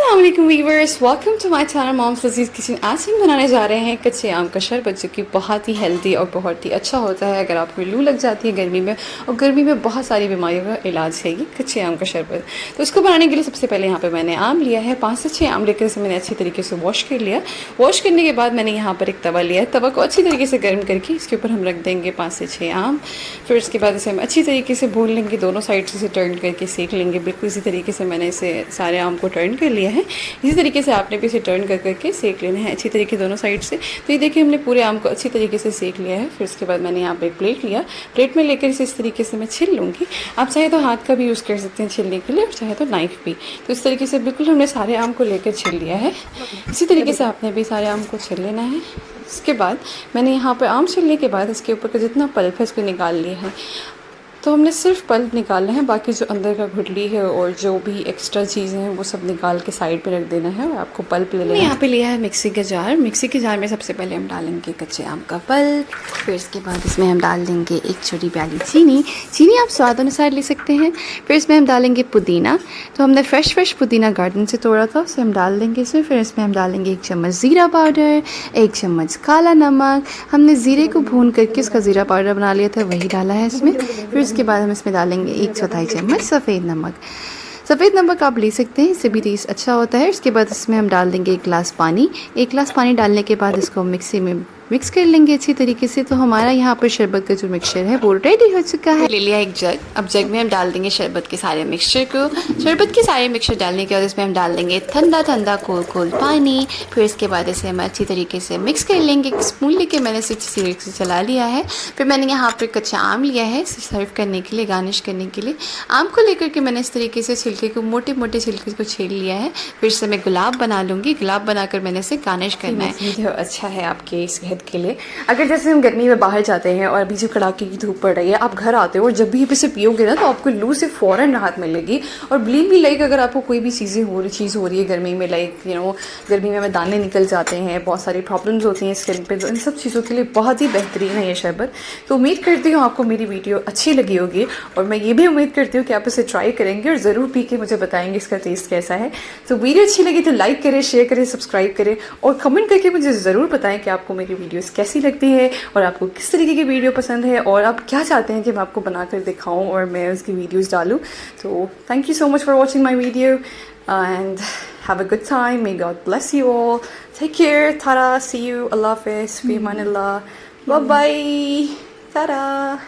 अस्सलाम viewers, welcome to my channel moms लजीज़ kitchen. आज हम बनाने जा रहे हैं कच्चे आम का शरबत, जो कि बहुत ही हेल्दी और बहुत ही अच्छा होता है अगर आपको लू लग जाती है गर्मी में। और गर्मी में बहुत सारी बीमारियों का इलाज है ये कच्चे आम का शरबत। तो इसको बनाने के लिए सबसे पहले यहाँ पे मैंने आम लिया है, 5 से 6 आम लेकर इसे मैंने अच्छी तरीके से वॉश कर लिया। वॉश करने के बाद मैंने यहाँ पर एक तवा लिया है। तवा को अच्छी तरीके से गर्म करके इसके ऊपर हम रख देंगे 5 से 6 आम। फिर उसके बाद इसे हम अच्छी तरीके से भून लेंगे, दोनों साइड से इसे टर्न करके सेक लेंगे। बिल्कुल इसी तरीके से मैंने इसे सारे आम को टर्न कर लिया है। इसी तरीके से आपने भी इसे टर्न कर करके सेक लेना है अच्छी तरीके दोनों साइड से। तो ये देखिए हमने पूरे आम को अच्छी तरीके से सेक लिया है। फिर उसके बाद मैंने यहाँ पे एक प्लेट लिया, प्लेट में लेकर इसे इस तरीके से मैं छिल लूँगी। आप चाहे तो हाथ का भी यूज़ कर सकते हैं छिलने के लिए, और चाहे तो नाइफ़ भी। तो इस तरीके से बिल्कुल हमने सारे आम को लेकर छिल लिया है। इसी तरीके से आपने भी सारे आम को छिल लेना है। इसके बाद मैंने यहाँ पर आम छिलने के बाद इसके ऊपर का जितना पल्प है इसको निकाल लिया है। तो हमने सिर्फ पल्प निकालना है, बाकी जो अंदर का गुठली है और जो भी एक्स्ट्रा चीज़ें हैं वो सब निकाल के साइड पे रख देना है। और आपको पल्प ले लेना है। यहाँ पे लिया है मिक्सी का जार। मिक्सी के जार में सबसे पहले हम डालेंगे कच्चे आम का पल्प। फिर इसके बाद इसमें हम डाल देंगे एक छोटी प्याली चीनी आप स्वाद अनुसार ले सकते हैं। फिर इसमें हम डालेंगे पुदीना। तो हमने फ्रेश पुदीना गार्डन से तोड़ा था, उसे हम डाल देंगे इसमें। फिर इसमें हम डालेंगे 1 चम्मच ज़ीरा पाउडर, 1 चम्मच काला नमक। हमने ज़ीरे को भून करके इसका ज़ीरा पाउडर बना लिया था, वही डाला है इसमें। फिर उसके बाद हम इसमें डालेंगे 1/4 चम्मच सफ़ेद नमक। सफ़ेद नमक आप ले सकते हैं, इससे भी टेस्ट अच्छा होता है। उसके बाद इसमें हम डाल देंगे 1 गिलास पानी। 1 गिलास पानी डालने के बाद इसको मिक्सी में मिक्स कर लेंगे अच्छी तरीके से। तो हमारा यहाँ पर शरबत का जो मिक्सचर है वो रेडी हो चुका है। ले लिया एक जग। अब जग में हम डाल देंगे शरबत के सारे मिक्सचर को। शरबत के सारे मिक्सचर डालने के बाद इसमें हम डाल देंगे ठंडा कोल पानी। फिर इसके बाद इसे हम अच्छी तरीके से मिक्स कर लेंगे। स्पून लेके मैंने इसे अच्छी तरीके से चला लिया है। फिर मैंने यहाँ पर कच्चा आम लिया है इसे सर्व करने के लिए, गार्निश करने के लिए। आम को लेकर के मैंने इस तरीके से छिलके को मोटे छिलके को छील लिया है। फिर इससे मैं गुलाब बना लूँगी। गुलाब बनाकर मैंने इसे गार्निश करना है। अच्छा है आपके सेहत के लिए। अगर जैसे हम गर्मी में बाहर जाते हैं और अभी जो कड़ाके की धूप पड़ रही है, आप घर आते हो और जब भी इसे पियोगे ना तो आपको लू से फ़ौरन राहत मिलेगी। और बिलीव मी, लाइक अगर आपको कोई भी चीज़ हो रही है गर्मी में, लाइक गर्मी में हमें दाने निकल जाते हैं, बहुत सारी प्रॉब्लम्स होती हैं स्किन पे, तो इन सब चीज़ों के लिए बहुत ही बेहतरीन है ये शरबत। तो उम्मीद करती हूँ आपको मेरी वीडियो अच्छी लगी होगी, और मैं ये भी उम्मीद करती हूँ कि आप इसे ट्राई करेंगे और ज़रूर पी के मुझे बताएंगे इसका टेस्ट कैसा है। तो वीडियो अच्छी लगी तो लाइक करें, शेयर करें, सब्सक्राइब करें, और कमेंट करके मुझे ज़रूर बताएं कि आपको मेरी वीडियोस कैसी लगती है और आपको किस तरीके की वीडियो पसंद है, और आप क्या चाहते हैं कि मैं आपको बनाकर दिखाऊं और मैं उसकी वीडियोस डालूं। तो thank you so much for watching my video and have a good time. May God bless you all. Take care. तारा। See you. अल्लाह हाफिज़। फी अमान अल्लाह। Bye bye. तारा।